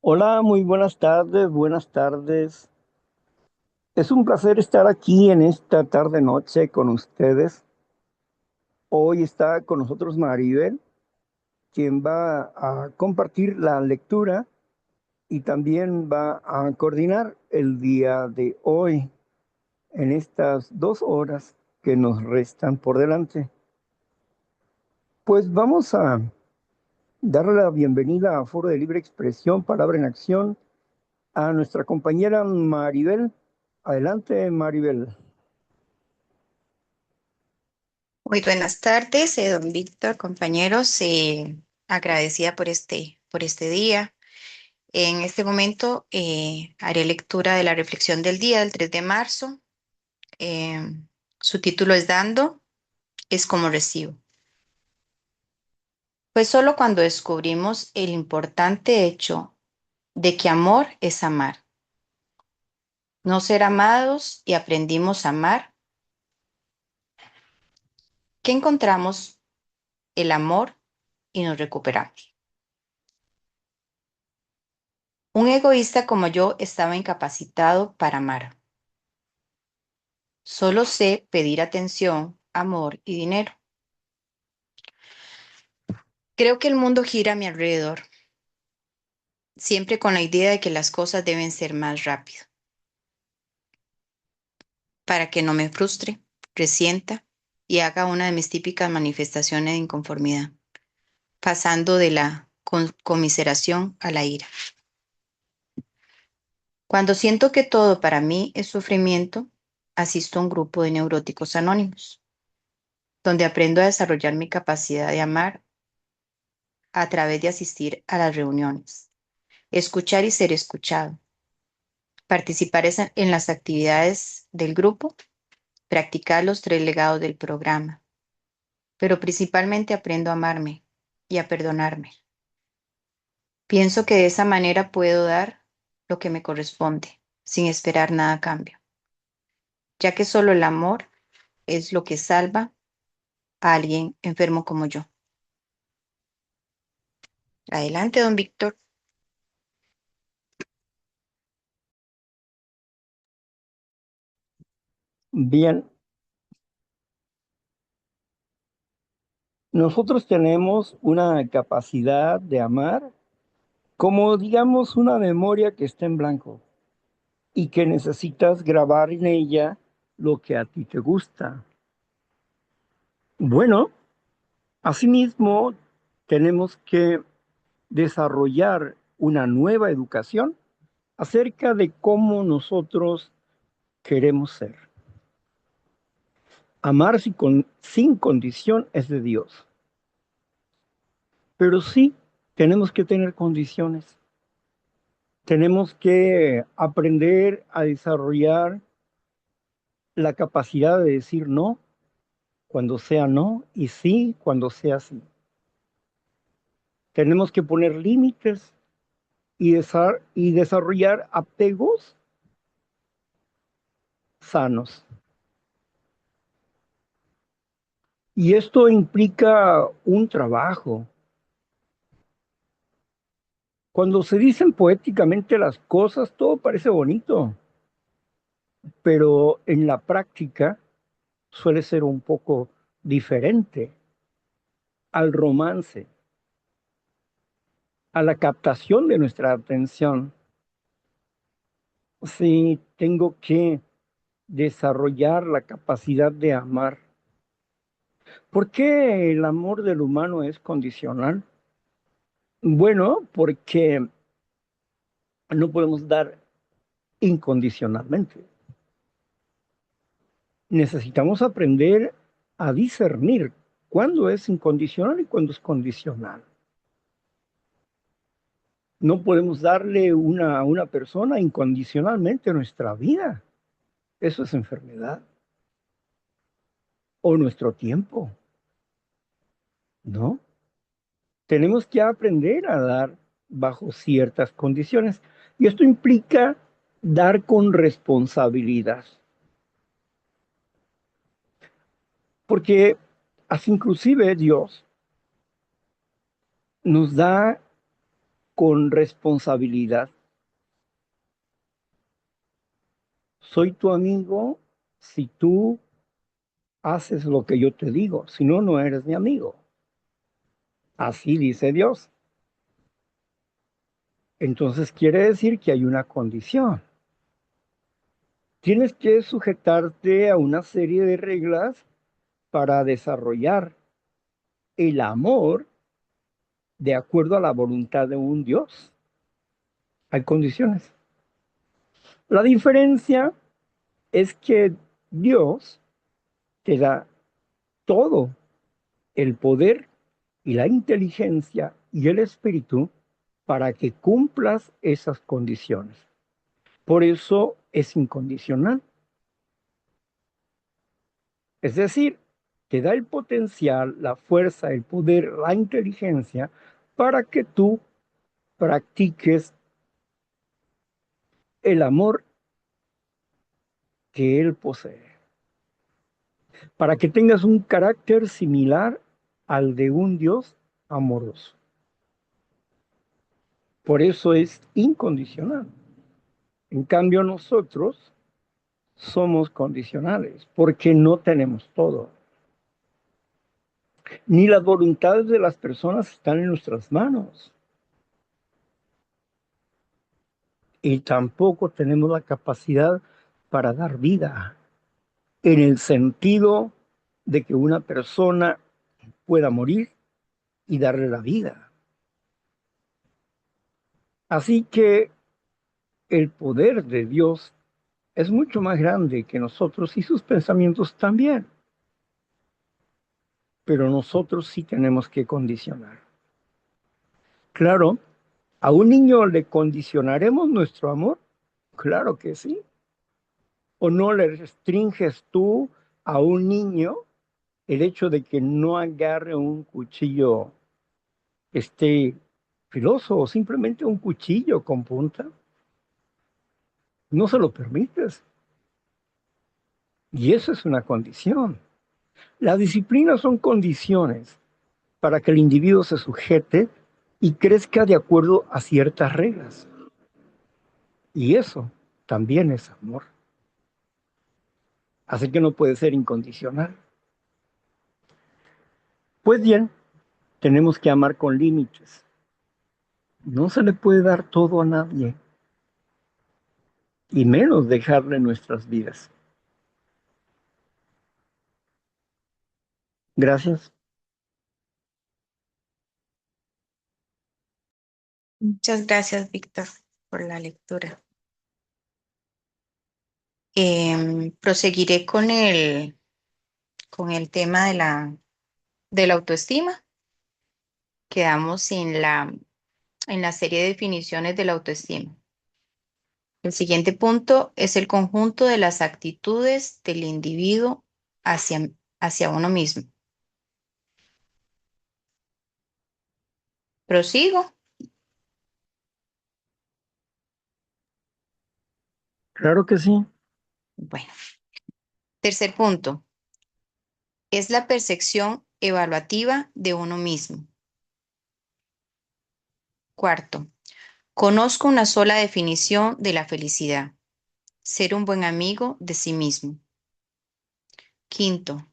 Hola, muy buenas tardes, buenas tardes. Es un placer estar aquí en esta tarde noche con ustedes. Hoy está con nosotros Maribel, quien va a compartir la lectura y también va a coordinar el día de hoy en estas 2 horas que nos restan por delante. Pues vamos a darle la bienvenida a Foro de Libre Expresión, Palabra en Acción, a nuestra compañera Maribel. Adelante, Maribel. Muy buenas tardes, don Víctor, compañeros. Agradecida por este día. En este momento haré lectura de la reflexión del día del 3 de marzo. Eh, Su título es Dando es como recibo. Pues solo cuando descubrimos el importante hecho de que amor es amar, no ser amados y aprendimos a amar, que encontramos el amor y nos recuperamos. Un egoísta como yo estaba incapacitado para amar. Solo sé pedir atención, amor y dinero. Creo que el mundo gira a mi alrededor, siempre con la idea de que las cosas deben ser más rápido, para que no me frustre, resienta y haga una de mis típicas manifestaciones de inconformidad, pasando de la conmiseración a la ira. Cuando siento que todo para mí es sufrimiento, asisto a un grupo de neuróticos anónimos, donde aprendo a desarrollar mi capacidad de amar a través de asistir a las reuniones, escuchar y ser escuchado, participar en las actividades del grupo, practicar los 3 legados del programa, pero principalmente aprendo a amarme y a perdonarme. Pienso que de esa manera puedo dar lo que me corresponde, sin esperar nada a cambio, ya que solo el amor es lo que salva a alguien enfermo como yo. Adelante, don Víctor. Bien, nosotros tenemos una capacidad de amar como digamos una memoria que está en blanco y que necesitas grabar en ella lo que a ti te gusta. Bueno, asimismo, tenemos que desarrollar una nueva educación acerca de cómo nosotros queremos ser. Amar sin condición es de Dios, pero sí tenemos que tener condiciones. Tenemos que aprender a desarrollar la capacidad de decir no cuando sea no y sí cuando sea sí. Tenemos que poner límites y desarrollar apegos sanos. Y esto implica un trabajo. Cuando se dicen poéticamente las cosas, todo parece bonito, pero en la práctica suele ser un poco diferente al romance, a la captación de nuestra atención. Sí, tengo que desarrollar la capacidad de amar. ¿Por qué el amor del humano es condicional? Bueno, porque no podemos dar incondicionalmente. Necesitamos aprender a discernir cuándo es incondicional y cuándo es condicional. No podemos darle a una persona incondicionalmente nuestra vida. Eso es enfermedad. O nuestro tiempo, ¿no? Tenemos que aprender a dar bajo ciertas condiciones. Y esto implica dar con responsabilidad. Porque así inclusive Dios nos da con responsabilidad. Soy tu amigo si tú haces lo que yo te digo, si no, no eres mi amigo. Así dice Dios. Entonces quiere decir que hay una condición. Tienes que sujetarte a una serie de reglas para desarrollar el amor de acuerdo a la voluntad de un Dios. Hay condiciones. La diferencia es que Dios te da todo el poder y la inteligencia y el espíritu para que cumplas esas condiciones. Por eso es incondicional. Es decir, te da el potencial, la fuerza, el poder, la inteligencia para que tú practiques el amor que Él posee, para que tengas un carácter similar al de un Dios amoroso. Por eso es incondicional. En cambio, nosotros somos condicionales porque no tenemos todo. Ni las voluntades de las personas están en nuestras manos. Y tampoco tenemos la capacidad para dar vida, en el sentido de que una persona pueda morir y darle la vida. Así que el poder de Dios es mucho más grande que nosotros y sus pensamientos también, pero nosotros sí tenemos que condicionar. Claro, ¿a un niño le condicionaremos nuestro amor? Claro que sí. ¿O no le restringes tú a un niño el hecho de que no agarre un cuchillo que esté filoso o simplemente un cuchillo con punta? No se lo permites. Y eso es una condición. Las disciplinas son condiciones para que el individuo se sujete y crezca de acuerdo a ciertas reglas. Y eso también es amor. Así que no puede ser incondicional. Pues bien, tenemos que amar con límites. No se le puede dar todo a nadie, y menos dejarle nuestras vidas. Gracias. Muchas gracias, Víctor, por la lectura. Proseguiré con el tema de la autoestima. Quedamos en la serie de definiciones de la autoestima. El siguiente punto es el conjunto de las actitudes del individuo hacia uno mismo. ¿Prosigo? Claro que sí. Bueno, tercer punto es la percepción evaluativa de uno mismo. Cuarto, conozco una sola definición de la felicidad: ser un buen amigo de sí mismo. Quinto,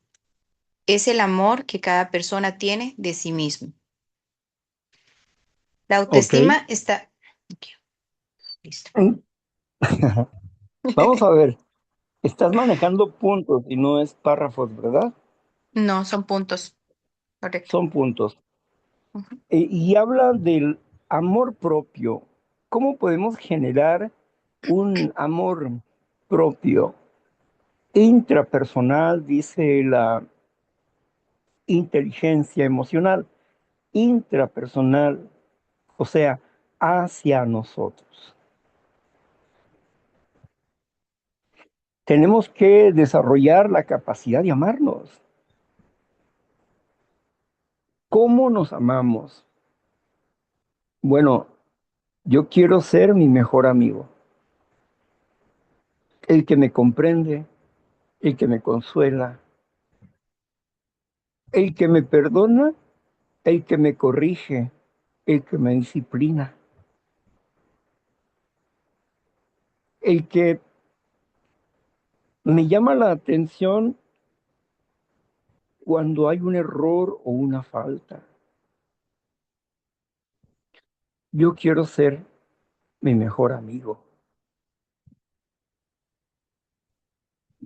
es el amor que cada persona tiene de sí mismo. La Ok. autoestima está... Ok, listo. Vamos a ver. Estás manejando puntos y no es párrafos, ¿verdad? No, son puntos, correcto. Son puntos. Ujú. Y habla del amor propio. ¿Cómo podemos generar un amor propio intrapersonal, dice la inteligencia emocional, intrapersonal, o sea, hacia nosotros? Tenemos que desarrollar la capacidad de amarnos. ¿Cómo nos amamos? Bueno, yo quiero ser mi mejor amigo, el que me comprende, el que me consuela, el que me perdona, el que me corrige, el que me disciplina. El que me llama la atención cuando hay un error o una falta. Yo quiero ser mi mejor amigo,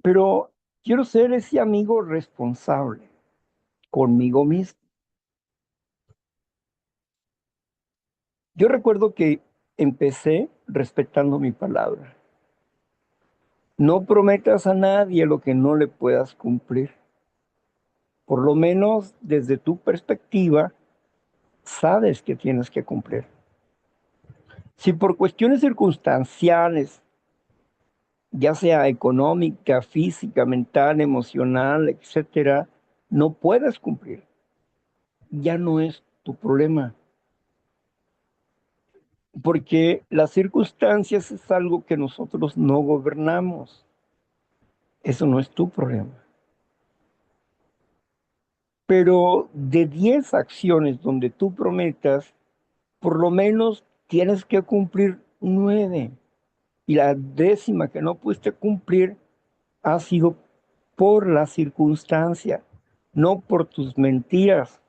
pero quiero ser ese amigo responsable conmigo mismo. Yo recuerdo que empecé respetando mi palabra. No prometas a nadie lo que no le puedas cumplir. Por lo menos desde tu perspectiva, sabes que tienes que cumplir. Si por cuestiones circunstanciales, ya sea económica, física, mental, emocional, etcétera, no puedes cumplir, ya no es tu problema, porque las circunstancias es algo que nosotros no gobernamos. Eso no es tu problema. Pero de 10 acciones donde tú prometas, por lo menos tienes que cumplir 9. Y la décima que no pudiste cumplir ha sido por la circunstancia, no por tus mentiras,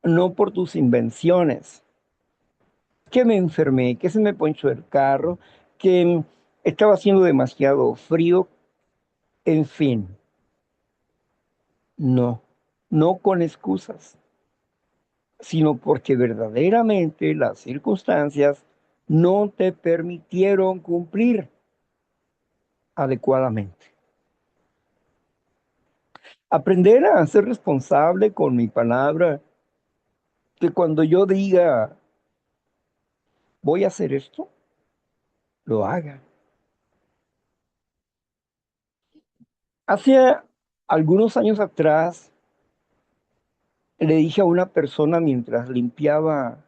no por tus invenciones. Que me enfermé, que se me ponchó el carro, que estaba haciendo demasiado frío, en fin, no, no con excusas, sino porque verdaderamente las circunstancias no te permitieron cumplir adecuadamente. Aprender a ser responsable con mi palabra, que cuando yo diga voy a hacer esto, lo haga. Hace algunos años atrás le dije a una persona mientras limpiaba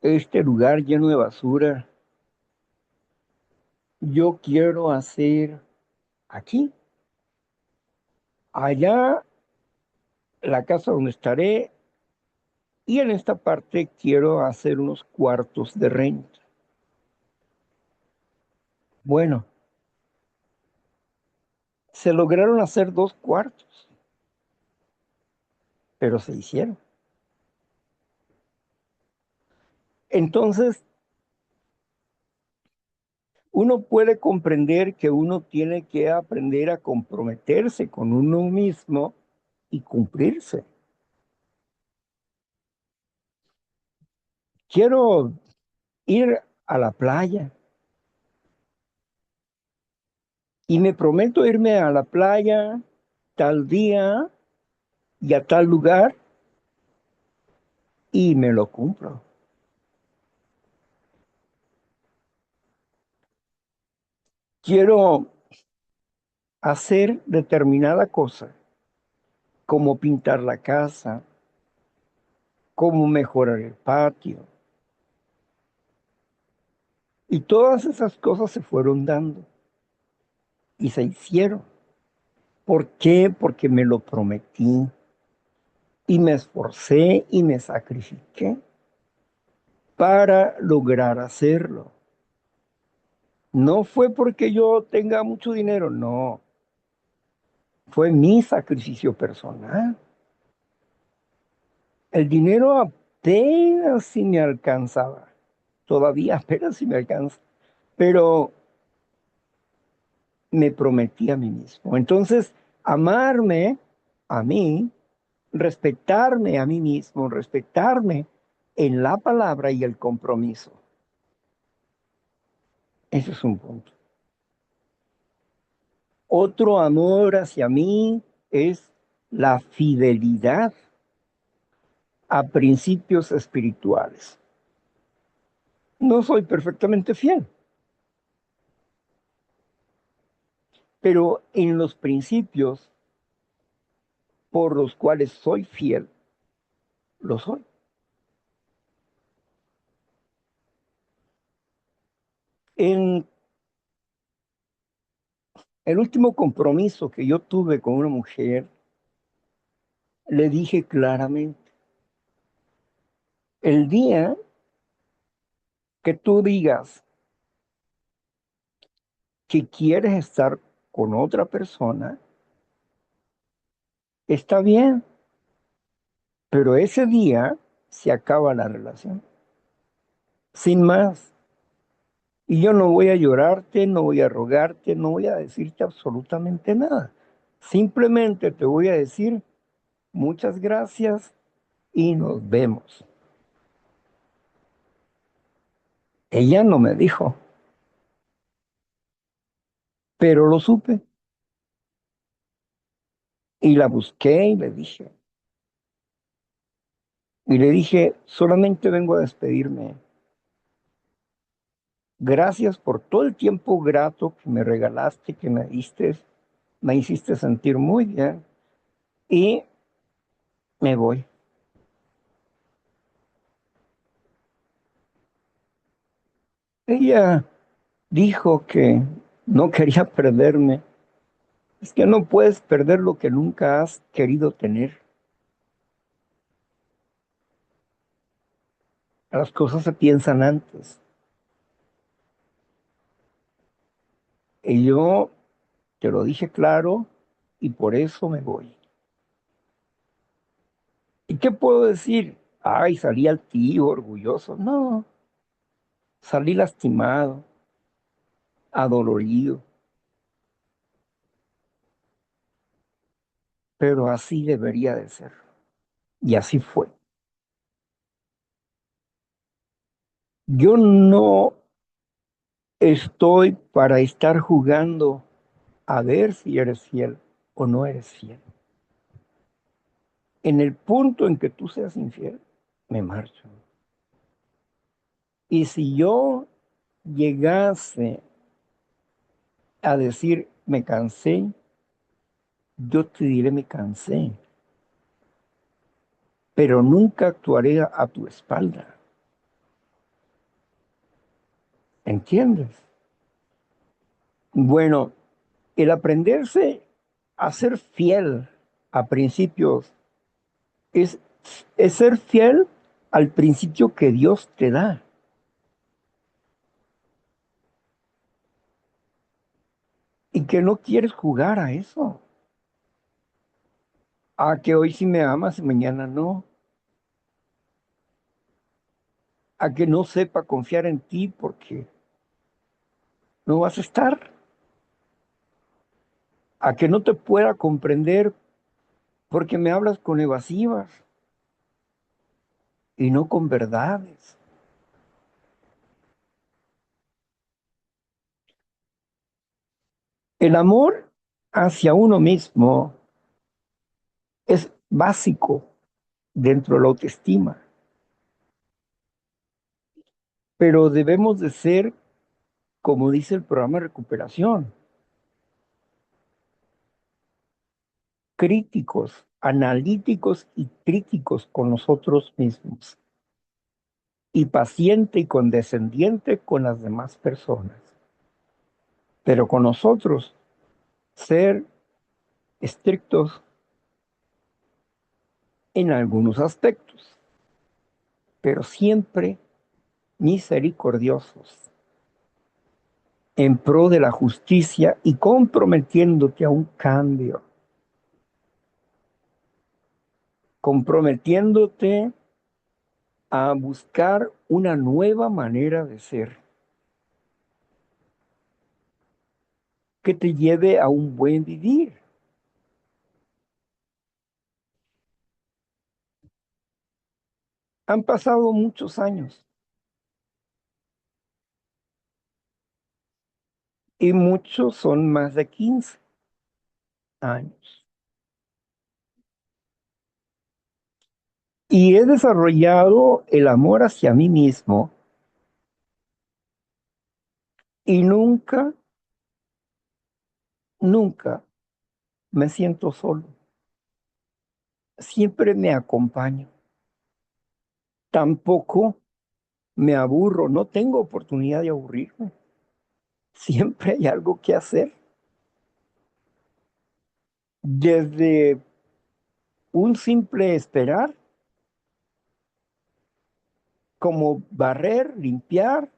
este lugar lleno de basura, yo quiero hacer aquí, allá, la casa donde estaré, y en esta parte quiero hacer unos cuartos de renta. Bueno, se lograron hacer 2 cuartos, pero se hicieron. Entonces, uno puede comprender que uno tiene que aprender a comprometerse con uno mismo y cumplirse. Quiero ir a la playa y me prometo irme a la playa tal día y a tal lugar y me lo cumplo. Quiero hacer determinada cosa, como pintar la casa, como mejorar el patio. Y todas esas cosas se fueron dando y se hicieron. ¿Por qué? Porque me lo prometí y me esforcé y me sacrifiqué para lograr hacerlo. No fue porque yo tenga mucho dinero, no, fue mi sacrificio personal. El dinero apenas si me alcanzaba, todavía apenas si me alcanza, pero me prometí a mí mismo. Entonces, amarme a mí, respetarme a mí mismo, respetarme en la palabra y el compromiso. Ese es un punto. Otro amor hacia mí es la fidelidad a principios espirituales. No soy perfectamente fiel, pero en los principios por los cuales soy fiel, lo soy. En el último compromiso que yo tuve con una mujer, le dije claramente, el día que tú digas, que quieres estar con otra persona, está bien, pero ese día se acaba la relación, sin más. Y yo no voy a llorarte, no voy a rogarte, no voy a decirte absolutamente nada. Simplemente te voy a decir muchas gracias y nos vemos. Ella no me dijo, pero lo supe y la busqué y le dije, solamente vengo a despedirme. Gracias por todo el tiempo grato que me regalaste, que me diste, me hiciste sentir muy bien y me voy. Ella dijo que no quería perderme. Es que no puedes perder lo que nunca has querido tener. Las cosas se piensan antes. Y yo te lo dije claro y por eso me voy. ¿Y qué puedo decir? Ay, salí altivo, orgulloso. No, salí lastimado, adolorido, pero así debería de ser. Y así fue. Yo no estoy para estar jugando a ver si eres fiel o no eres fiel. En el punto en que tú seas infiel, me marcho. Y si yo llegase a decir me cansé, yo te diré me cansé, pero nunca actuaré a tu espalda. ¿Entiendes? Bueno, el aprenderse a ser fiel a principios es, es ser fiel al principio que Dios te da y que no quieres jugar a eso, a que hoy sí me amas y mañana no, a que no sepa confiar en ti porque no vas a estar, a que no te pueda comprender porque me hablas con evasivas y no con verdades. El amor hacia uno mismo es básico dentro de la autoestima, pero debemos de ser, como dice el programa de recuperación, críticos, analíticos y críticos con nosotros mismos y paciente y condescendiente con las demás personas. Pero con nosotros, ser estrictos en algunos aspectos, pero siempre misericordiosos en pro de la justicia y comprometiéndote a un cambio, comprometiéndote a buscar una nueva manera de ser que te lleve a un buen vivir. Han pasado muchos años y muchos son más de 15 años. Y he desarrollado el amor hacia mí mismo y nunca, nunca me siento solo. Siempre me acompaño. Tampoco me aburro, no tengo oportunidad de aburrirme. Siempre hay algo que hacer. Desde un simple esperar, como barrer, limpiar,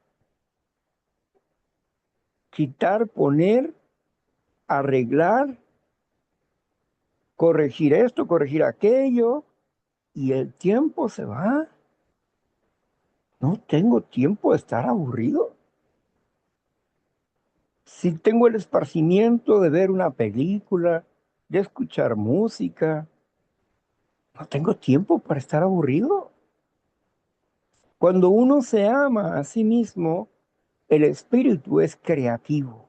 quitar, poner, arreglar, corregir esto, corregir aquello, y el tiempo se va. No tengo tiempo de estar aburrido. Si tengo el esparcimiento de ver una película, de escuchar música, no tengo tiempo para estar aburrido. Cuando uno se ama a sí mismo, el espíritu es creativo.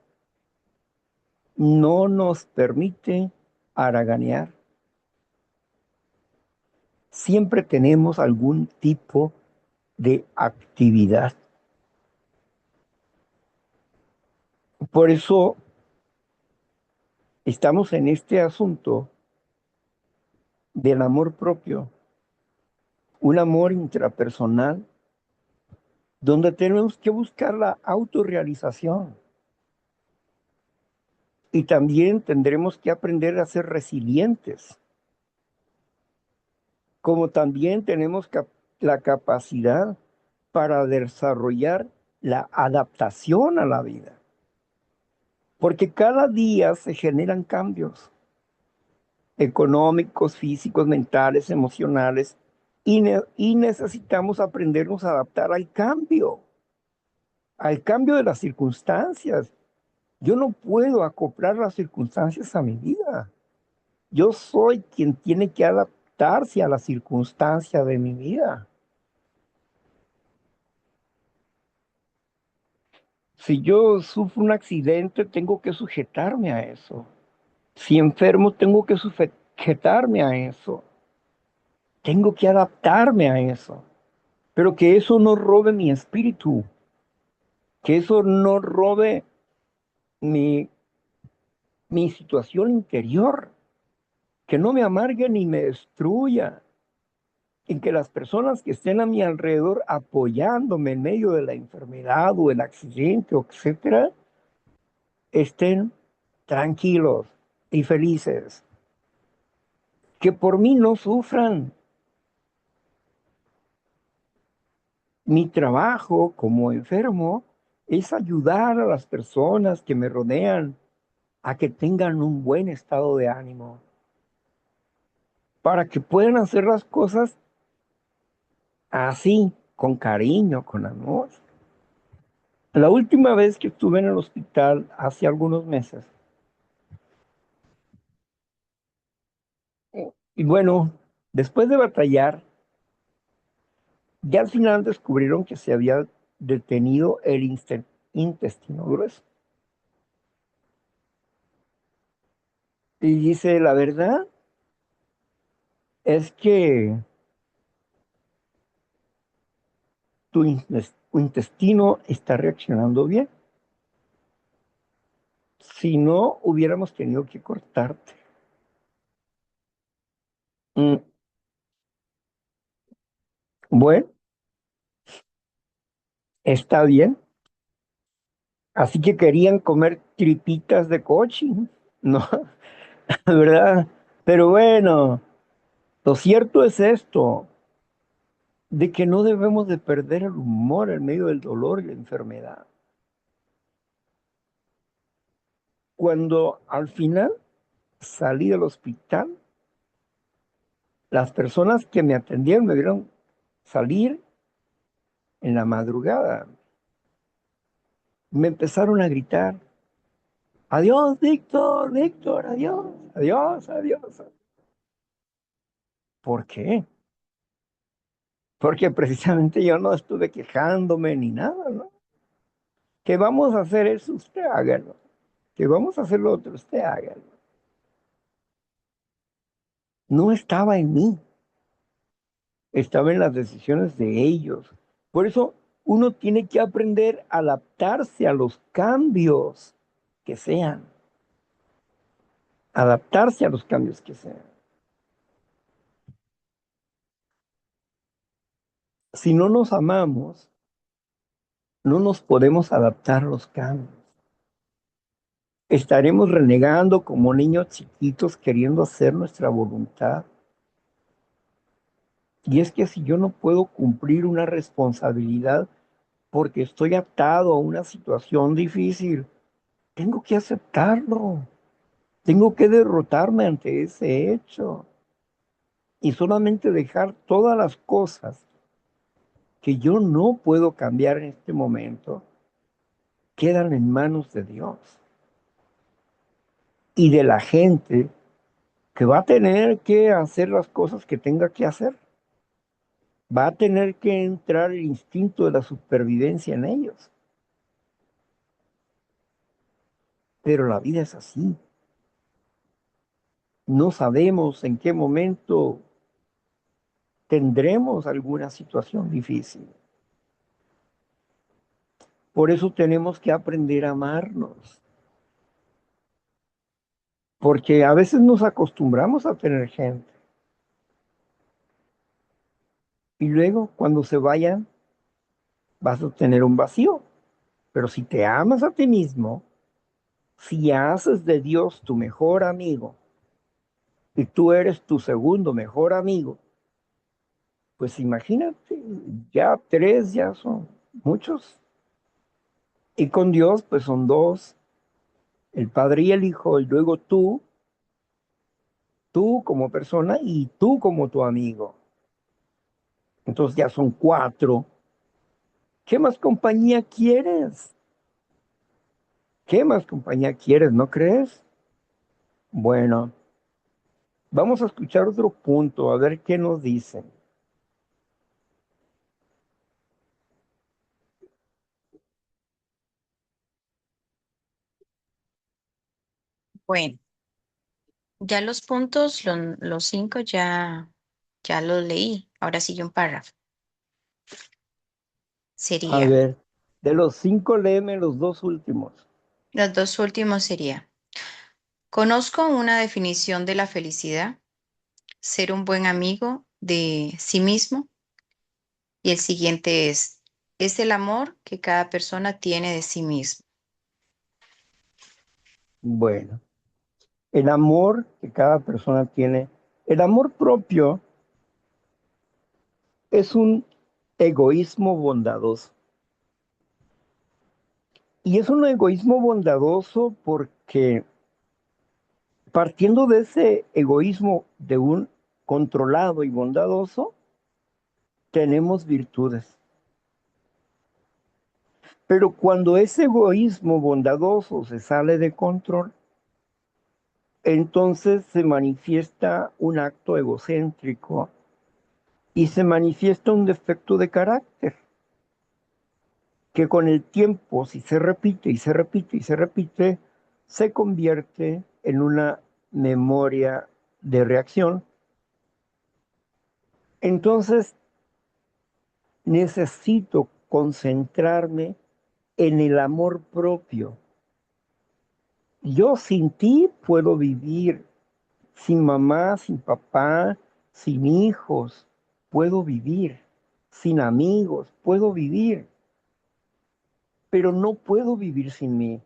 No nos permite haraganear. Siempre tenemos algún tipo de actividad. Por eso estamos en este asunto del amor propio, un amor intrapersonal, donde tenemos que buscar la autorrealización y también tendremos que aprender a ser resilientes, como también tenemos la capacidad para desarrollar la adaptación a la vida, porque cada día se generan cambios económicos, físicos, mentales, emocionales, y necesitamos aprendernos a adaptar al cambio de las circunstancias. Yo no puedo acoplar las circunstancias a mi vida. Yo soy quien tiene que adaptarse a la circunstancia de mi vida. Si yo sufro un accidente, tengo que sujetarme a eso. Si enfermo, tengo que sujetarme a eso. Tengo que adaptarme a eso. Pero que eso no robe mi espíritu, que eso no robe mi, mi situación interior, que no me amargue ni me destruya, en que las personas que estén a mi alrededor apoyándome en medio de la enfermedad o el accidente, etcétera, estén tranquilos y felices, que por mí no sufran. Mi trabajo como enfermo es ayudar a las personas que me rodean a que tengan un buen estado de ánimo, para que puedan hacer las cosas así, con cariño, con amor. La última vez que estuve en el hospital, hace algunos meses, y bueno, después de batallar, ya al final descubrieron que se había detenido el intestino grueso. Y dice, la verdad es que tu intestino está reaccionando bien. Si no, hubiéramos tenido que cortarte. Mm, bueno, está bien. Así que querían comer tripitas de coche, ¿no? ¿Verdad? Pero bueno, lo cierto es esto, de que no debemos de perder el humor en medio del dolor y la enfermedad. Cuando al final salí del hospital, las personas que me atendieron me vieron salir en la madrugada. Me empezaron a gritar, adiós, Víctor, Víctor, adiós, adiós, adiós. ¿Por qué? Porque precisamente yo no estuve quejándome ni nada, ¿no? Que vamos a hacer eso, usted hágalo. Que vamos a hacer lo otro, usted hágalo. No estaba en mí, estaba en las decisiones de ellos. Por eso uno tiene que aprender a adaptarse a los cambios que sean, adaptarse a los cambios que sean. Si no nos amamos, no nos podemos adaptar a los cambios. Estaremos renegando como niños chiquitos queriendo hacer nuestra voluntad. Y es que si yo no puedo cumplir una responsabilidad porque estoy atado a una situación difícil, tengo que aceptarlo, tengo que derrotarme ante ese hecho y solamente dejar todas las cosas que yo no puedo cambiar en este momento, quedan en manos de Dios y de la gente que va a tener que hacer las cosas que tenga que hacer. Va a tener que entrar el instinto de la supervivencia en ellos. Pero la vida es así. No sabemos en qué momento tendremos alguna situación difícil. Por eso tenemos que aprender a amarnos, porque a veces nos acostumbramos a tener gente y luego cuando se vayan vas a tener un vacío. Pero si te amas a ti mismo, si haces de Dios tu mejor amigo y tú eres tu segundo mejor amigo, pues imagínate, ya tres ya son muchos. Y con Dios pues son dos, el Padre y el Hijo, y luego tú como persona y tú como tu amigo. Entonces ya son cuatro. ¿Qué más compañía quieres? ¿Qué más compañía quieres, no crees? Bueno, vamos a escuchar otro punto, a ver qué nos dicen. Bueno, ya los puntos, los cinco ya los leí. Ahora sigue un párrafo. A Sería, ver, de los cinco, léeme los dos últimos. los dos últimos sería, conozco una definición de la felicidad, ser un buen amigo de sí mismo. Y el siguiente es el amor que cada persona tiene de sí mismo. Bueno, el amor que cada persona tiene, el amor propio es un egoísmo bondadoso. Y es un egoísmo bondadoso porque partiendo de ese egoísmo de un controlado y bondadoso, tenemos virtudes. Pero cuando ese egoísmo bondadoso se sale de control, entonces se manifiesta un acto egocéntrico y se manifiesta un defecto de carácter que con el tiempo, si se repite y se repite y se repite, se convierte en una memoria de reacción. Entonces necesito concentrarme en el amor propio. Yo sin ti puedo vivir, sin mamá, sin papá, sin hijos, puedo vivir, sin amigos, puedo vivir, pero no puedo vivir sin mí.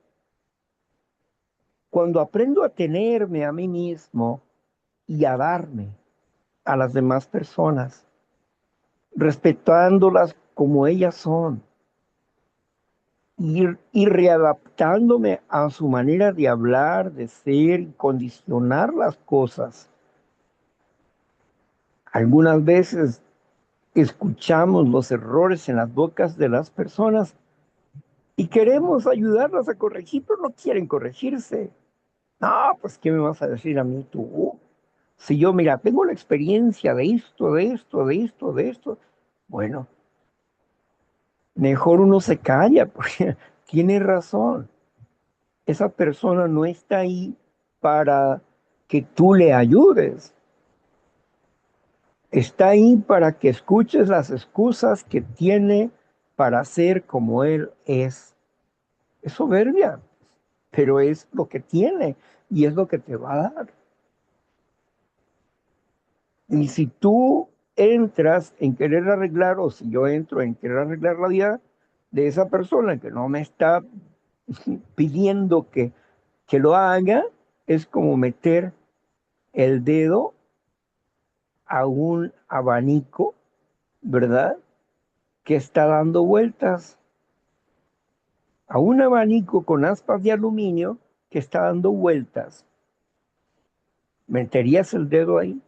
Cuando aprendo a tenerme a mí mismo y a darme a las demás personas, respetándolas como ellas son y readaptándome a su manera de hablar, de ser y condicionar las cosas. Algunas veces escuchamos los errores en las bocas de las personas y queremos ayudarlas a corregir, pero no quieren corregirse. No, pues, ¿qué me vas a decir a mí tú? Si yo, mira, tengo la experiencia de esto, de esto, de esto, de esto. Bueno, mejor uno se calla, porque tiene razón. Esa persona no está ahí para que tú le ayudes. Está ahí para que escuches las excusas que tiene para ser como él es. Es soberbia, pero es lo que tiene y es lo que te va a dar. Y si tú entras en querer arreglar, o si yo entro en querer arreglar la vida de esa persona que no me está pidiendo que lo haga, es como meter el dedo a un abanico, ¿verdad? Que está dando vueltas. a un abanico con aspas de aluminio que está dando vueltas. ¿Meterías el dedo ahí?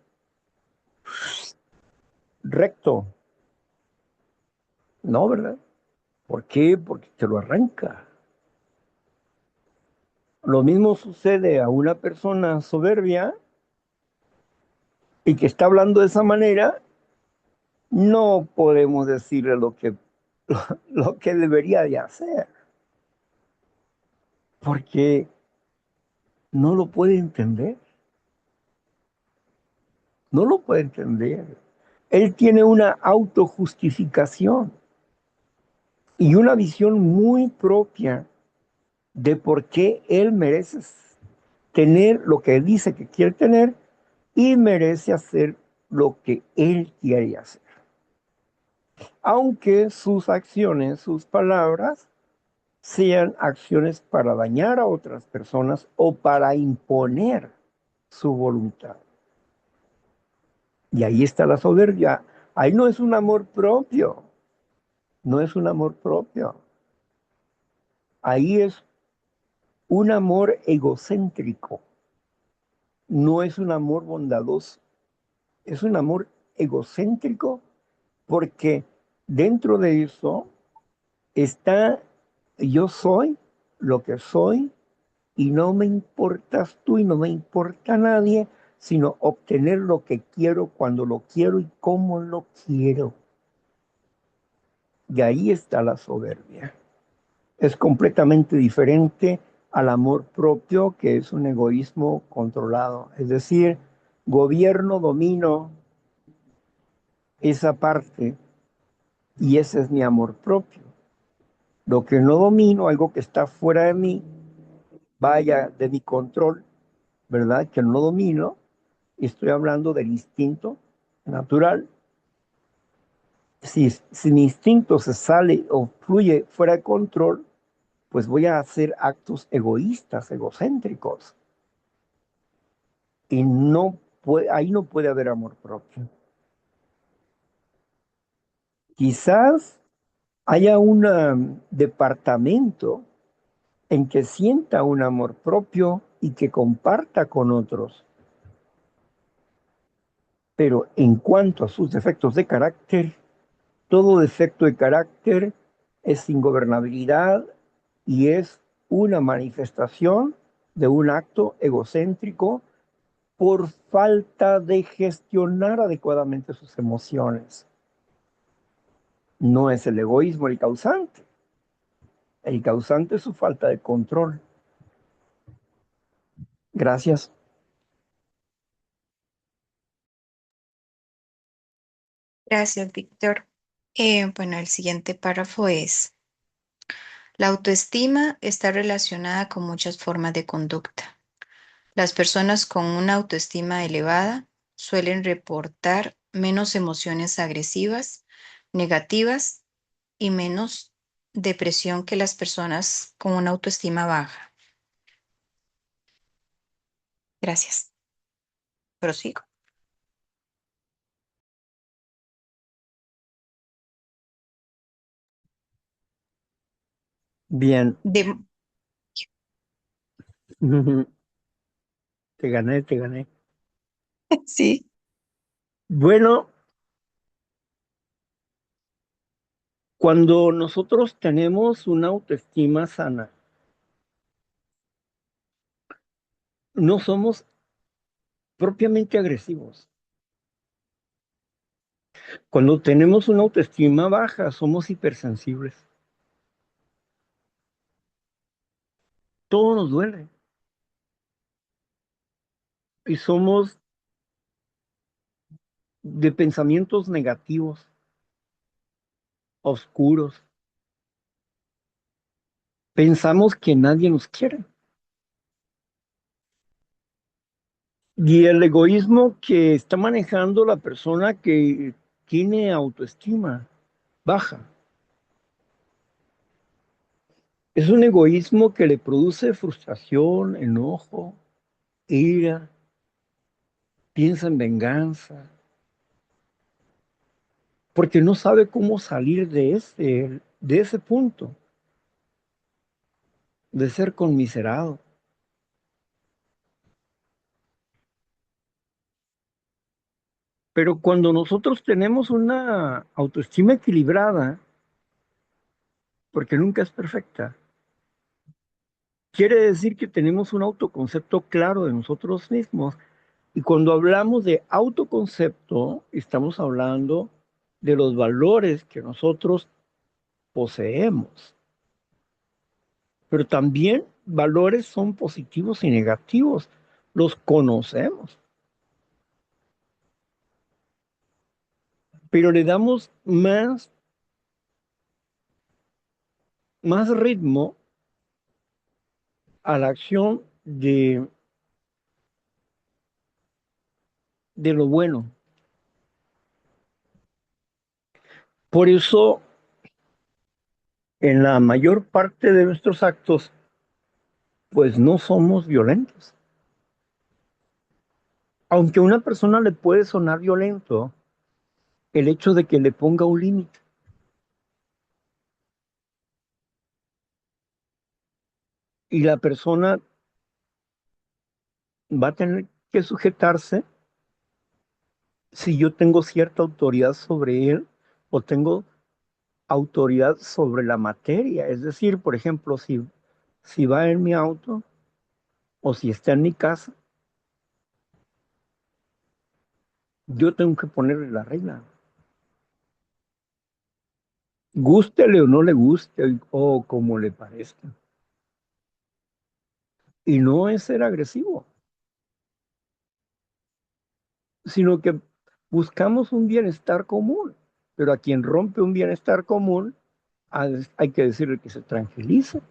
Recto. No, ¿verdad? ¿Por qué? Porque te lo arranca. Lo mismo sucede a una persona soberbia y que está hablando de esa manera, no podemos decirle lo que debería de hacer, porque no lo puede entender, no lo puede entender. Él tiene una autojustificación y una visión muy propia de por qué él merece tener lo que dice que quiere tener y merece hacer lo que él quiere hacer. Aunque sus acciones, sus palabras, sean acciones para dañar a otras personas o para imponer su voluntad. Y ahí está la soberbia. Ahí no es un amor propio, no es un amor propio. Ahí es un amor egocéntrico, no es un amor bondadoso, es un amor egocéntrico porque dentro de eso está yo soy lo que soy y no me importas tú y no me importa nadie, sino obtener lo que quiero cuando lo quiero y cómo lo quiero. Y ahí está la soberbia. Es completamente diferente al amor propio, que es un egoísmo controlado. Es decir, gobierno, domino esa parte y ese es mi amor propio. Lo que no domino, algo que está fuera de mí, vaya de mi control, ¿verdad? Que no domino, estoy hablando del instinto natural. Si mi instinto se sale o fluye fuera de control, pues voy a hacer actos egoístas, egocéntricos. Y ahí no puede haber amor propio. Quizás haya un departamento en que sienta un amor propio y que comparta con otros. Pero en cuanto a sus defectos de carácter, todo defecto de carácter es ingobernabilidad y es una manifestación de un acto egocéntrico por falta de gestionar adecuadamente sus emociones. No es el egoísmo el causante es su falta de control. Gracias. Gracias, Víctor. Bueno, el siguiente párrafo es, la autoestima está relacionada con muchas formas de conducta. Las personas con una autoestima elevada suelen reportar menos emociones agresivas, negativas y menos depresión que las personas con una autoestima baja. Gracias. Prosigo. Bien. De- Te gané, te gané. sí, Bueno, cuando nosotros tenemos una autoestima sana, no somos propiamente agresivos. Cuando tenemos una autoestima baja, somos hipersensibles. Todo nos duele. Y somos de pensamientos negativos, oscuros. Pensamos que nadie nos quiere. Y el egoísmo que está manejando la persona que tiene autoestima baja es un egoísmo que le produce frustración, enojo, ira, piensa en venganza, porque no sabe cómo salir de ese punto. de ser conmiserado. Pero cuando nosotros tenemos una autoestima equilibrada, porque nunca es perfecta, quiere decir que tenemos un autoconcepto claro de nosotros mismos. Y cuando hablamos de autoconcepto, estamos hablando de los valores que nosotros poseemos. Pero también valores son positivos y negativos. Los conocemos, pero le damos más ritmo a la acción de lo bueno. Por eso, en la mayor parte de nuestros actos, pues no somos violentos. Aunque a una persona le puede sonar violento el hecho de que le ponga un límite y la persona va a tener que sujetarse si yo tengo cierta autoridad sobre él o tengo autoridad sobre la materia. Es decir, por ejemplo, si va en mi auto o si está en mi casa, yo tengo que ponerle la regla. Gústele o no le guste o como le parezca. Y no es ser agresivo, sino que buscamos un bienestar común. Pero a quien rompe un bienestar común, hay que decirle que se tranquilice.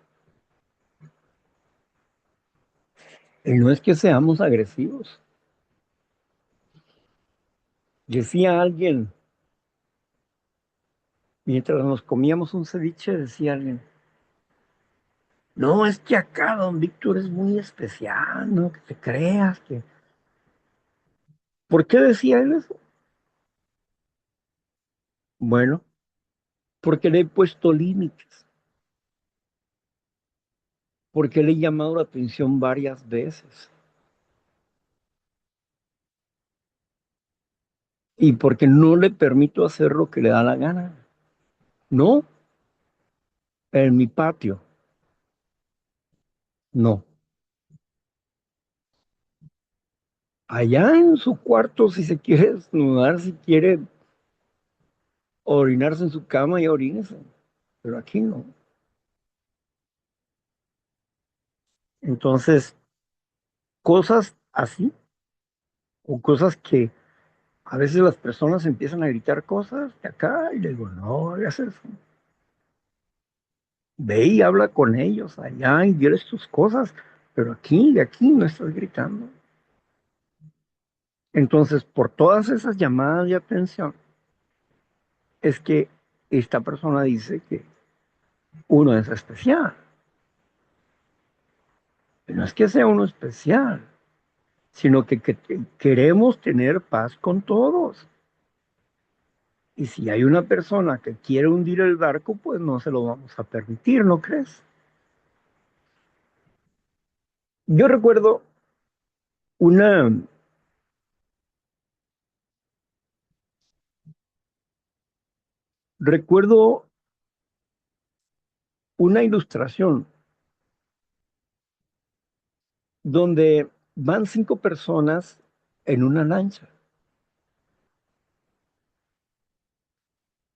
Y no es que seamos agresivos. Decía alguien, mientras nos comíamos un ceviche, decía alguien, no, es que acá don Víctor es muy especial, no que te creas que... ¿Por qué decía él eso? Bueno, porque le he puesto límites, porque le he llamado la atención varias veces y porque no le permito hacer lo que le da la gana. No, en mi patio, no. Allá en su cuarto, si se quiere desnudar, si quiere orinarse en su cama, ya orínese, pero aquí no. Entonces, cosas así, o cosas que a veces las personas empiezan a gritar cosas de acá y le digo, no hagas eso. Ve y habla con ellos allá y diles tus cosas, pero aquí, de aquí no estás gritando. Entonces, por todas esas llamadas de atención, es que esta persona dice que uno es especial. Y no es que sea uno especial, sino que queremos tener paz con todos. Y si hay una persona que quiere hundir el barco, pues no se lo vamos a permitir, ¿no crees? Yo una, recuerdo una ilustración donde van 5 personas en una lancha,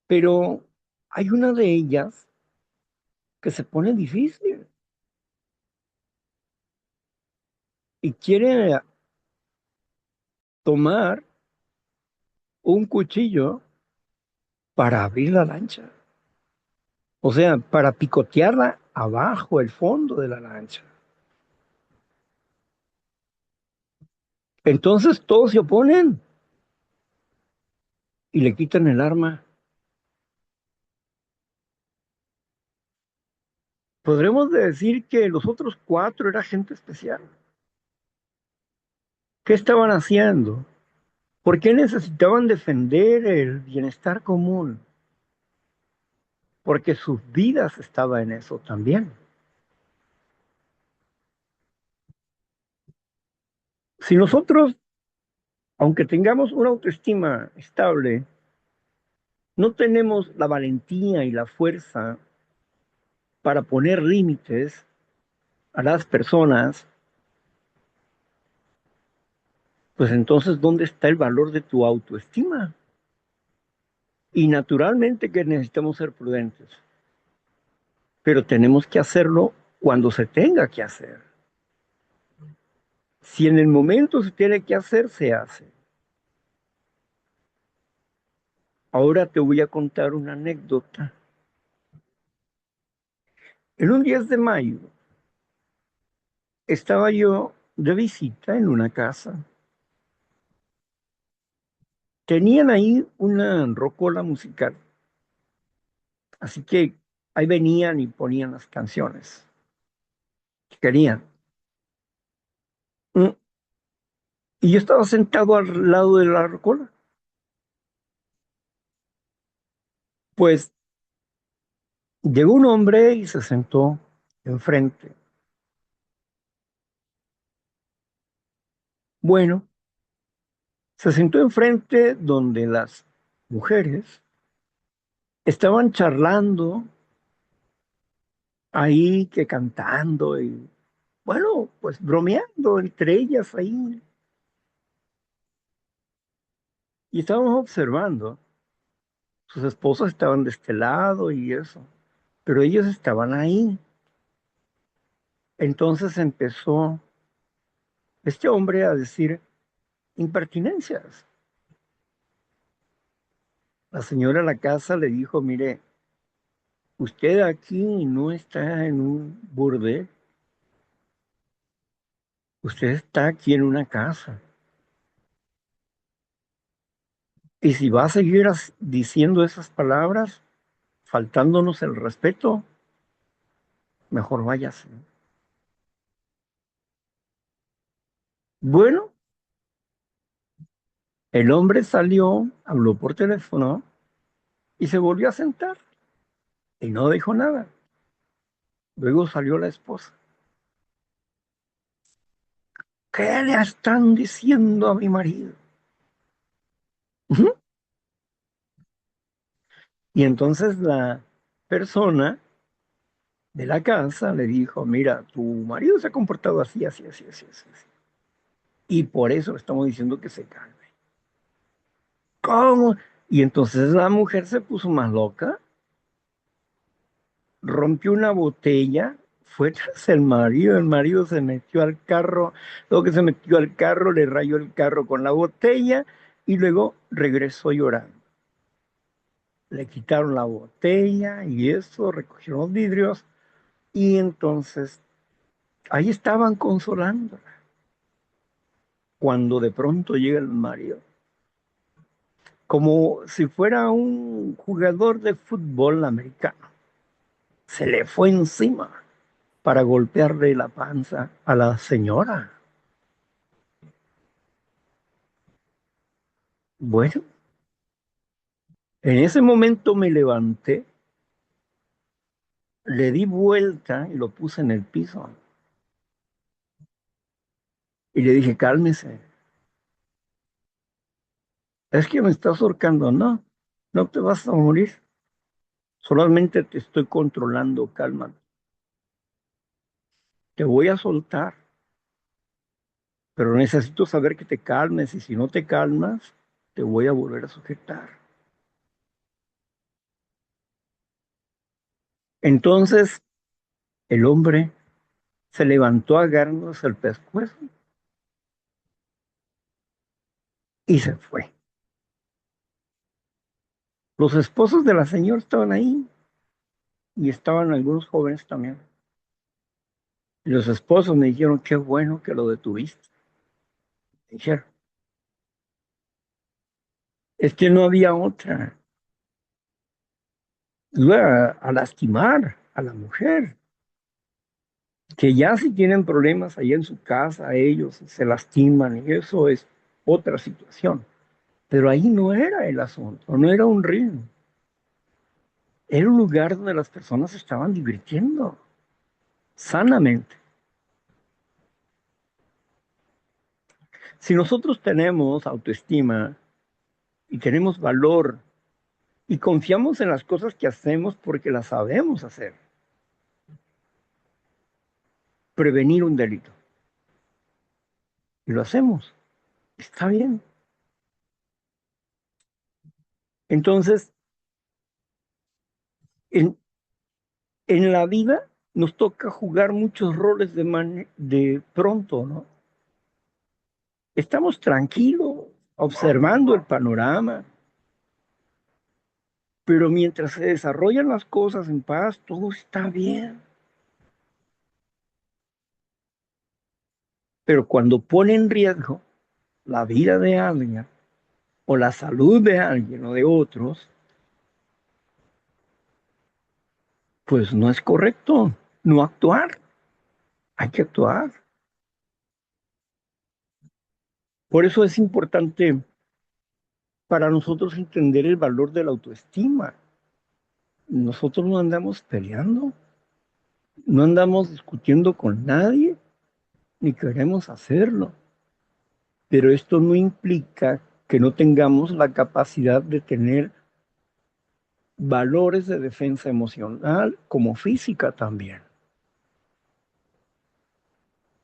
pero hay una de ellas que se pone difícil y quiere tomar un cuchillo para abrir la lancha, o sea, para picotearla abajo, el fondo de la lancha. Entonces todos se oponen y le quitan el arma. Podremos decir que los otros 4 era gente especial. ¿Qué estaban haciendo? ¿Por qué necesitaban defender el bienestar común? Porque sus vidas estaban en eso también. Si nosotros, aunque tengamos una autoestima estable, no tenemos la valentía y la fuerza para poner límites a las personas, pues entonces, ¿dónde está el valor de tu autoestima? Y naturalmente que necesitamos ser prudentes, pero tenemos que hacerlo cuando se tenga que hacer. Si en el momento se tiene que hacer, se hace. Ahora te voy a contar una anécdota. En un 10 de mayo estaba yo de visita en una casa. Tenían ahí una rocola musical, así que ahí venían y ponían las canciones que querían. Mm, Y yo estaba sentado al lado de la rocola. Pues llegó un hombre y se sentó enfrente. Bueno, se sentó enfrente donde las mujeres estaban charlando ahí, que cantando y, bueno, pues bromeando entre ellas ahí. Y estábamos observando. Sus esposas estaban de este lado y eso, pero ellos estaban ahí. Entonces empezó este hombre a decir impertinencias. La señora de la casa le dijo, mire, usted aquí no está en un burdel, usted está aquí en una casa. Y si va a seguir diciendo esas palabras, faltándonos el respeto, mejor váyase. Bueno, el hombre salió, habló por teléfono y se volvió a sentar y no dijo nada. Luego salió la esposa. ¿Qué le están diciendo a mi marido? Ujú. Y entonces la persona de la casa le dijo, mira, tu marido se ha comportado así, así, así, así, así, así. Y por eso le estamos diciendo que se calme. ¿Cómo? Y entonces la mujer se puso más loca, rompió una botella, fue tras el marido se metió al carro, luego que se metió al carro, le rayó el carro con la botella y luego regresó llorando. Le quitaron la botella y eso, recogieron los vidrios y entonces ahí estaban consolándola cuando de pronto llega el marido, como si fuera un jugador de fútbol americano. Se le fue encima para golpearle la panza a la señora. Bueno, en ese momento me levanté, le di vuelta y lo puse en el piso y le dije, cálmese, es que me estás ahorcando, no, no te vas a morir. Solamente te estoy controlando, calma. Te voy a soltar, pero necesito saber que te calmes y si no te calmas, te voy a volver a sujetar. Entonces el hombre se levantó agarrándose el pescuezo y se fue. Los esposos de la señora estaban ahí y estaban algunos jóvenes también. Y los esposos me dijeron, qué bueno que lo detuviste. Dijeron, es que no había otra. Iba a lastimar a la mujer, que ya si tienen problemas allá en su casa, ellos se lastiman y eso es otra situación. Pero ahí no era el asunto, no era un ring, era un lugar donde las personas se estaban divirtiendo sanamente. Si nosotros tenemos autoestima y tenemos valor y confiamos en las cosas que hacemos porque las sabemos hacer, prevenir un delito, y lo hacemos, está bien. Entonces, en, en la vida nos toca jugar muchos roles de pronto, ¿no? Estamos tranquilos, observando el panorama, pero mientras se desarrollan las cosas en paz, todo está bien. Pero cuando pone en riesgo la vida de alguien o la salud de alguien o de otros, pues no es correcto no actuar. Hay que actuar. Por eso es importante para nosotros entender el valor de la autoestima. Nosotros no andamos peleando, no andamos discutiendo con nadie, ni queremos hacerlo. Pero esto no implica que no tengamos la capacidad de tener valores de defensa emocional como física también.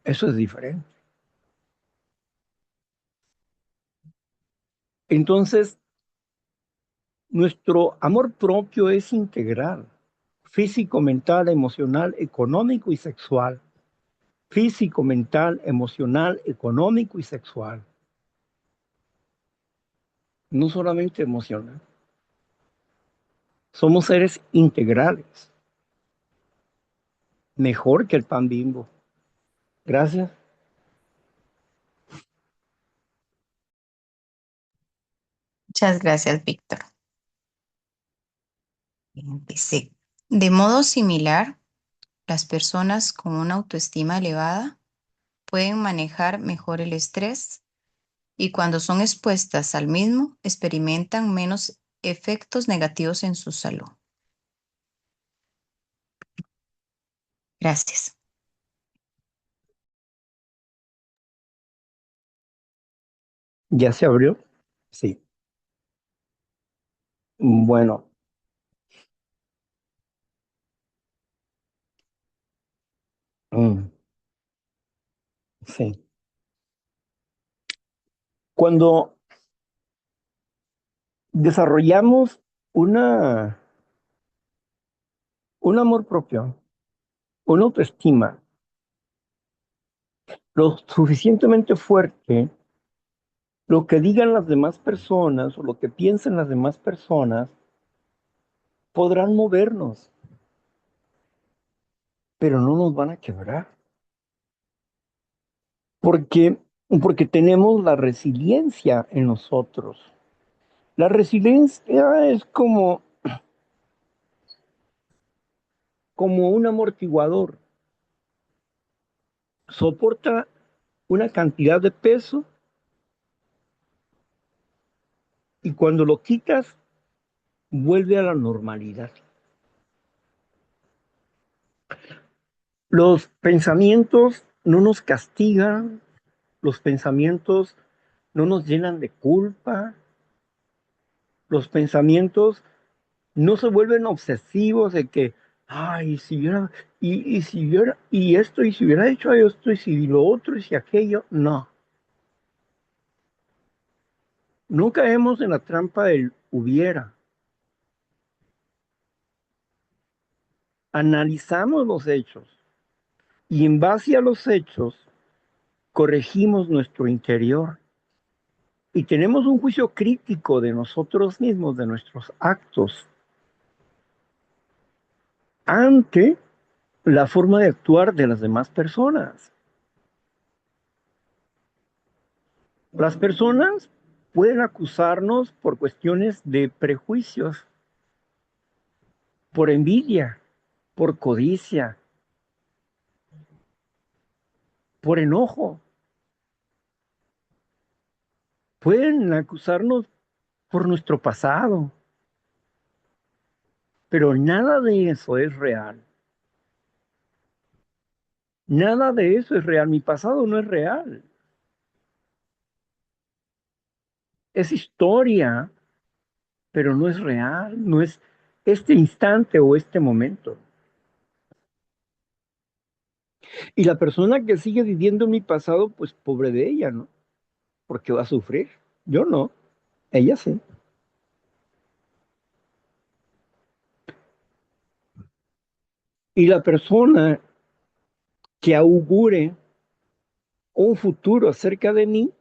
Eso es diferente. Entonces, nuestro amor propio es integral, físico, mental, emocional, económico y sexual. Físico, mental, emocional, económico y sexual. No solamente emocional. Somos seres integrales, mejor que el pan Bimbo. Gracias. Muchas gracias, Víctor. Empecé. De modo similar, las personas con una autoestima elevada pueden manejar mejor el estrés y cuando son expuestas al mismo, experimentan menos efectos negativos en su salud. Gracias. ¿Ya se abrió? Sí. Bueno, mm, sí. Cuando desarrollamos una, un amor propio, una autoestima lo suficientemente fuerte, lo que digan las demás personas o lo que piensen las demás personas podrán movernos, pero no nos van a quebrar, porque, porque tenemos la resiliencia en nosotros. La resiliencia es como un amortiguador, soporta una cantidad de peso y cuando lo quitas vuelve a la normalidad. Los pensamientos no nos castigan, los pensamientos no nos llenan de culpa, los pensamientos no se vuelven obsesivos de que, ay, si hubiera, y si hubiera, y esto, y si hubiera hecho esto, y si lo otro, y si aquello, no. No caemos en la trampa del hubiera. Analizamos los hechos y en base a los hechos corregimos nuestro interior y tenemos un juicio crítico de nosotros mismos, de nuestros actos, ante la forma de actuar de las demás personas. Las personas pueden acusarnos por cuestiones de prejuicios, por envidia, por codicia, por enojo. Pueden acusarnos por nuestro pasado, pero nada de eso es real. Nada de eso es real. Mi pasado no es real. Es historia, pero no es real, no es este instante o este momento. Y la persona que sigue viviendo en mi pasado, pues pobre de ella, ¿no? Porque va a sufrir. Yo no, ella sí. Y la persona que augure un futuro acerca de mí,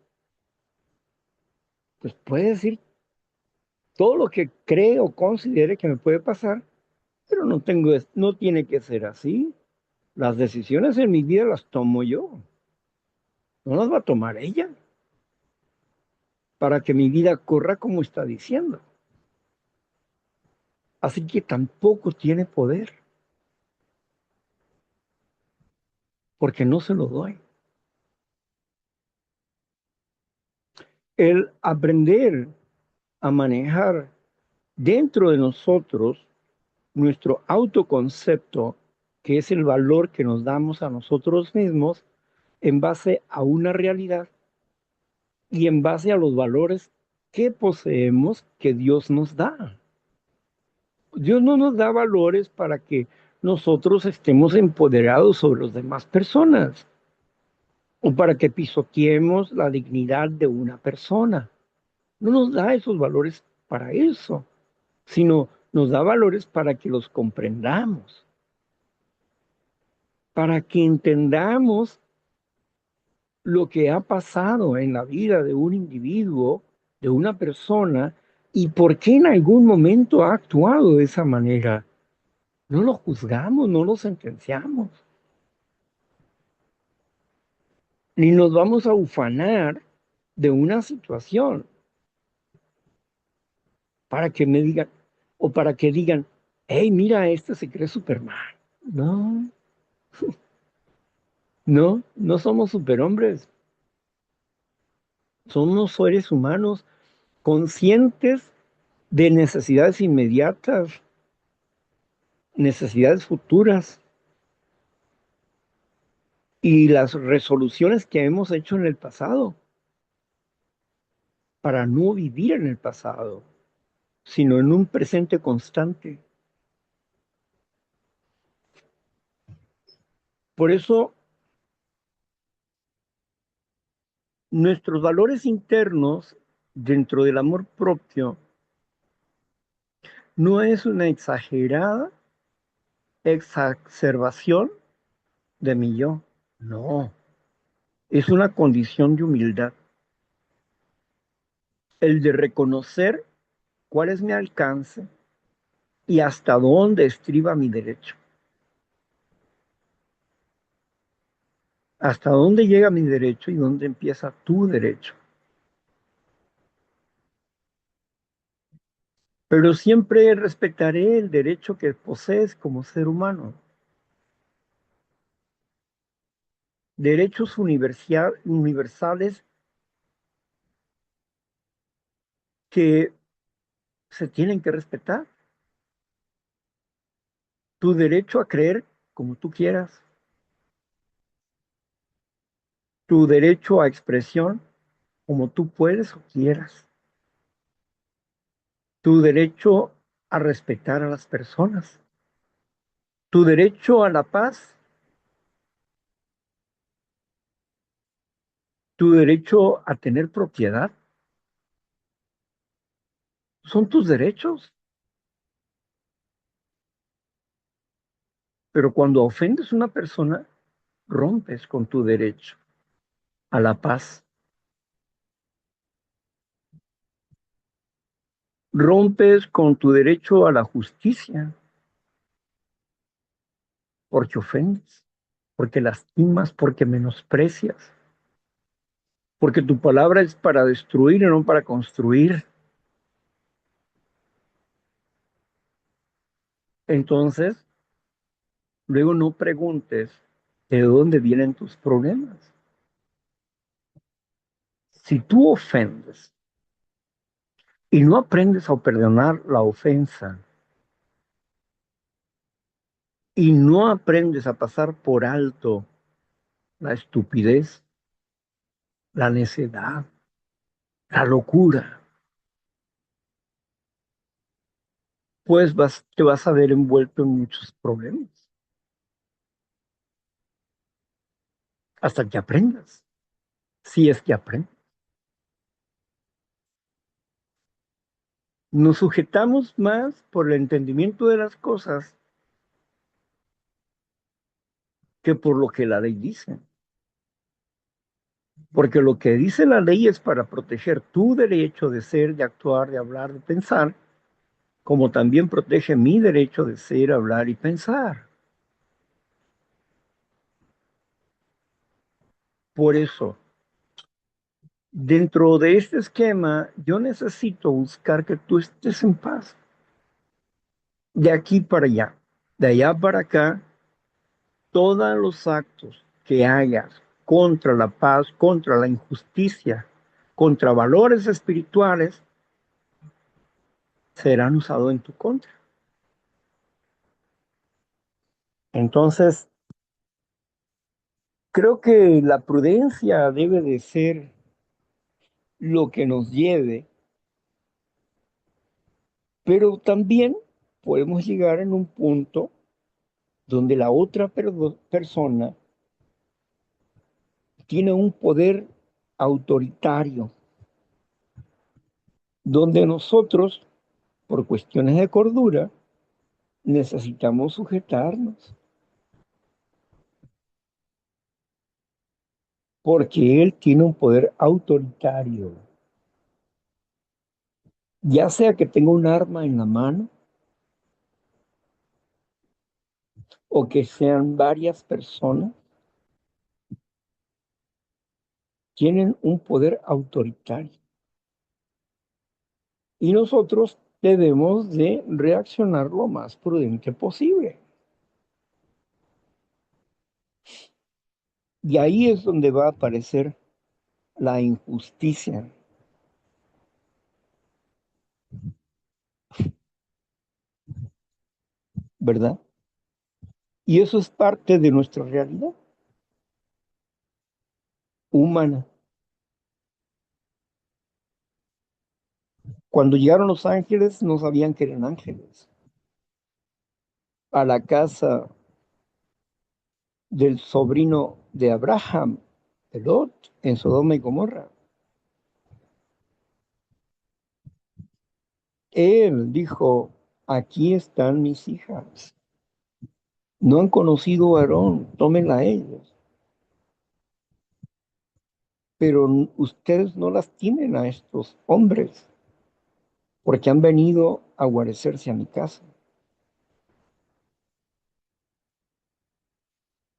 pues puede decir todo lo que cree o considere que me puede pasar, pero no tengo, no tiene que ser así. Las decisiones en mi vida las tomo yo, no las va a tomar ella para que mi vida corra como está diciendo. Así que tampoco tiene poder, porque no se lo doy. El aprender a manejar dentro de nosotros nuestro autoconcepto, que es el valor que nos damos a nosotros mismos en base a una realidad y en base a los valores que poseemos que Dios nos da. Dios no nos da valores para que nosotros estemos empoderados sobre las demás personas o para que pisoteemos la dignidad de una persona. No nos da esos valores para eso, sino nos da valores para que los comprendamos, para que entendamos lo que ha pasado en la vida de un individuo, de una persona, y por qué en algún momento ha actuado de esa manera. No lo juzgamos, no lo sentenciamos, ni nos vamos a ufanar de una situación para que me digan, o para que digan, hey, mira, este se cree Superman. No, no somos superhombres, somos seres humanos conscientes de necesidades inmediatas, necesidades futuras y las resoluciones que hemos hecho en el pasado para no vivir en el pasado, sino en un presente constante. Por eso, nuestros valores internos dentro del amor propio no es una exagerada exacerbación de mi yo, no, es una condición de humildad, el de reconocer cuál es mi alcance y hasta dónde estriba mi derecho, hasta dónde llega mi derecho y dónde empieza tu derecho. Pero siempre respetaré el derecho que posees como ser humano, derechos universales que se tienen que respetar. Tu derecho a creer como tú quieras, tu derecho a expresión como tú puedes o quieras, tu derecho a respetar a las personas, tu derecho a la paz, tu derecho a tener propiedad, son tus derechos. Pero cuando ofendes a una persona, rompes con tu derecho a la paz, rompes con tu derecho a la justicia, porque ofendes, porque lastimas, porque menosprecias, porque tu palabra es para destruir y no para construir. Entonces, luego no preguntes de dónde vienen tus problemas. Si tú ofendes y no aprendes a perdonar la ofensa y no aprendes a pasar por alto la estupidez, la necedad, la locura, pues te vas a ver envuelto en muchos problemas hasta que aprendas, si es que aprendes. Nos sujetamos más por el entendimiento de las cosas que por lo que la ley dice. Porque lo que dice la ley es para proteger tu derecho de ser, de actuar, de hablar, de pensar, como también protege mi derecho de ser, hablar y pensar. Por eso, dentro de este esquema, yo necesito buscar que tú estés en paz, de aquí para allá, de allá para acá, todos los actos que hagas contra la paz, contra la injusticia, contra valores espirituales, serán usados en tu contra. Entonces, creo que la prudencia debe de ser lo que nos lleve, pero también podemos llegar en un punto donde la otra persona tiene un poder autoritario, donde nosotros, por cuestiones de cordura, necesitamos sujetarnos, porque él tiene un poder autoritario, ya sea que tenga un arma en la mano o que sean varias personas, tienen un poder autoritario. Y nosotros debemos de reaccionar lo más prudente posible. Y ahí es donde va a aparecer la injusticia, ¿verdad? Y eso es parte de nuestra realidad humana. Cuando llegaron los ángeles, no sabían que eran ángeles. A la casa del sobrino de Abraham, de Lot, en Sodoma y Gomorra. Él dijo, aquí están mis hijas. No han conocido varón, tómenla a ellos. Pero ustedes no las tienen a estos hombres, porque han venido a guarecerse a mi casa.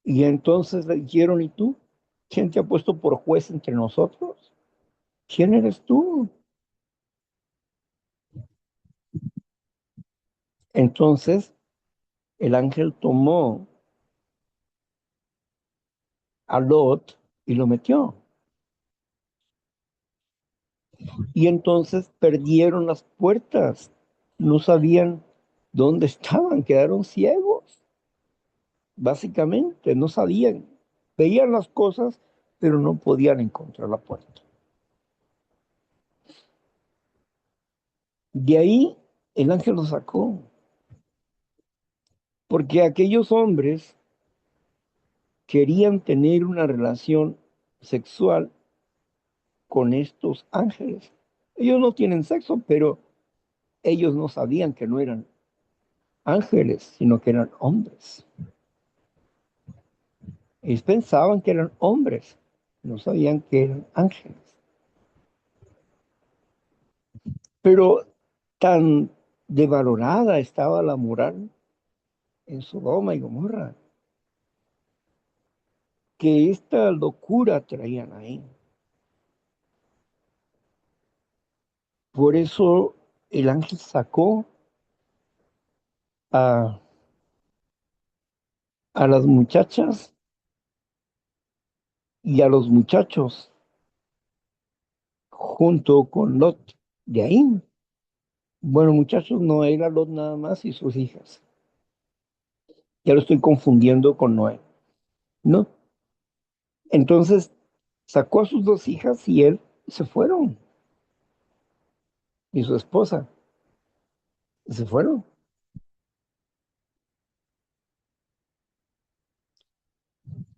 Y entonces le dijeron, ¿y tú? ¿Quién te ha puesto por juez entre nosotros? ¿Quién eres tú? Entonces el ángel tomó a Lot y lo metió. Y entonces perdieron las puertas. No sabían dónde estaban, quedaron ciegos. Básicamente, no sabían. Veían las cosas, pero no podían encontrar la puerta. De ahí el ángel los sacó, porque aquellos hombres querían tener una relación sexual con estos ángeles. Ellos no tienen sexo, pero ellos no sabían que no eran ángeles, sino que eran hombres. Ellos pensaban que eran hombres, no sabían que eran ángeles. Pero tan devalorada estaba la moral en Sodoma y Gomorra, que esta locura traían ahí. Por eso el ángel sacó a, a las muchachas y a los muchachos junto con Lot. De ahí, bueno, muchachos, no era Lot nada más y sus hijas. Ya lo estoy confundiendo con Noé. No. Entonces sacó a sus dos hijas y él se fueron. Y su esposa se fueron.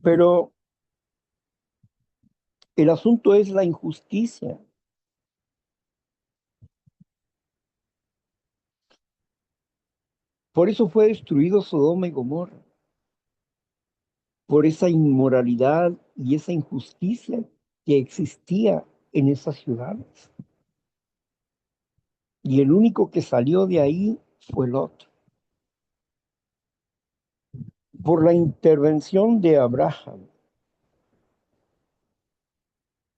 Pero el asunto es la injusticia. Por eso fue destruido Sodoma y Gomorra, por esa inmoralidad y esa injusticia que existía en esas ciudades. Y el único que salió de ahí fue Lot. Por la intervención de Abraham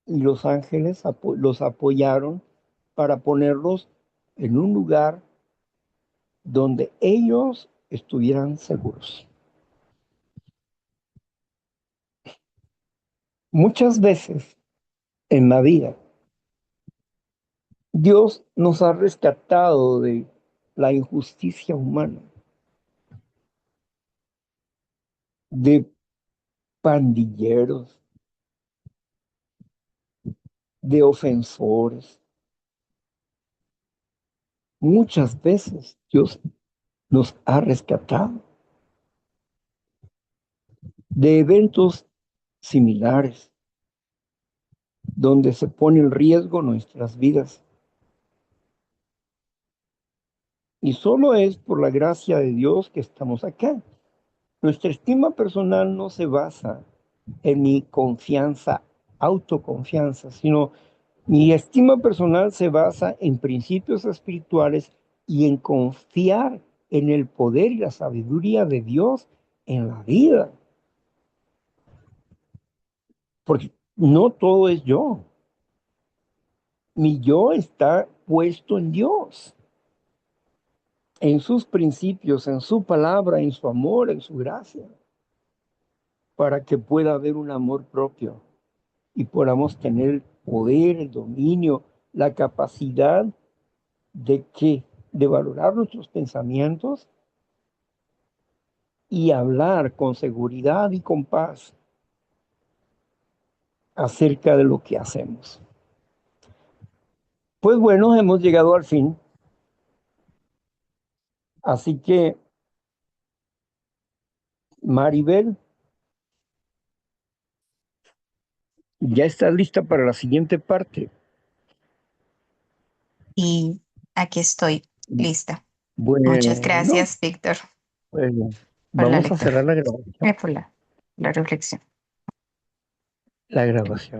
y los ángeles los apoyaron para ponerlos en un lugar donde ellos estuvieran seguros. Muchas veces en la vida, Dios nos ha rescatado de la injusticia humana, de pandilleros, de ofensores. Muchas veces Dios nos ha rescatado de eventos similares, donde se pone en riesgo nuestras vidas. Y solo es por la gracia de Dios que estamos acá. Nuestra estima personal no se basa en mi confianza, autoconfianza, sino mi estima personal se basa en principios espirituales y en confiar en el poder y la sabiduría de Dios en la vida. Porque no todo es yo. Mi yo está puesto en Dios, en sus principios, en su palabra, en su amor, en su gracia, para que pueda haber un amor propio y podamos tener el poder, el dominio, la capacidad de que de valorar nuestros pensamientos y hablar con seguridad y con paz acerca de lo que hacemos. Pues bueno, hemos llegado al fin, así que Maribel, ya estás lista para la siguiente parte. Y aquí estoy, lista. Muchas Bueno, gracias, Víctor, pues por la vamos a lectura, cerrar la grabación. por la reflexión. La grabación.